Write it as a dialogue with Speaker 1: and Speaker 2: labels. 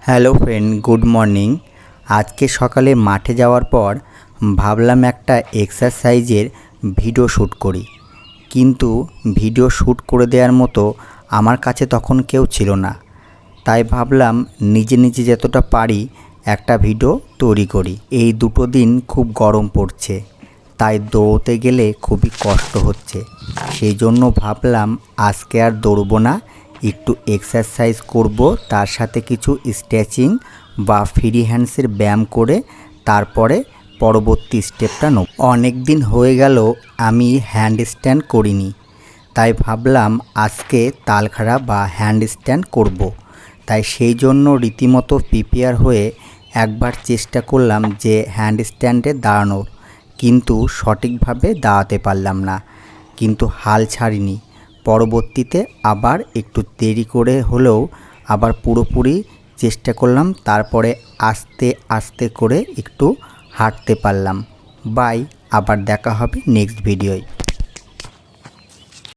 Speaker 1: Hello friend, good morning. আজকে সকালে মাঠে যাওয়ার পর ভাবলাম একটা এক্সারসাইজের ভিডিও শ্যুট করি, কিন্তু ভিডিও শ্যুট করে দেওয়ার মতো আমার কাছে তখন কেউ ছিল না। তাই ভাবলাম নিজে নিজে যতটা পারি একটা ভিডিও তৈরি করি। এই দুটো দিন খুব গরম পড়ছে, তাই দৌড়তে গেলে খুবই কষ্ট হচ্ছে। সেই জন্য ভাবলাম আজকে আর দৌড়বো না, একটু এক্সারসাইজ করব, তার সাথে কিছু স্ট্রেচিং বা ফ্রি হ্যান্ডসের ব্যায়াম করে তারপরে পরবর্তী স্টেপটা নেব। অনেক দিন হয়ে গেল আমি হ্যান্ড স্ট্যান্ড করিনি, তাই ভাবলাম আজকে তালখাড়া বা হ্যান্ড স্ট্যান্ড করব। তাই সেই জন্য রীতিমতো প্রিপেয়ার হয়ে একবার চেষ্টা করলাম যে হ্যান্ড স্ট্যান্ডে দাঁড়ানোর, কিন্তু সঠিকভাবে দাঁড়াতে পারলাম না। কিন্তু হাল ছাড়িনি, পরবর্তীতে আবার একটু দেরি করে হলেও আবার পুরোপুরি চেষ্টা করলাম, তারপরে আস্তে আস্তে করে একটু হাঁটতে পারলাম। বাই, আবার দেখা হবে নেক্সট ভিডিওয়।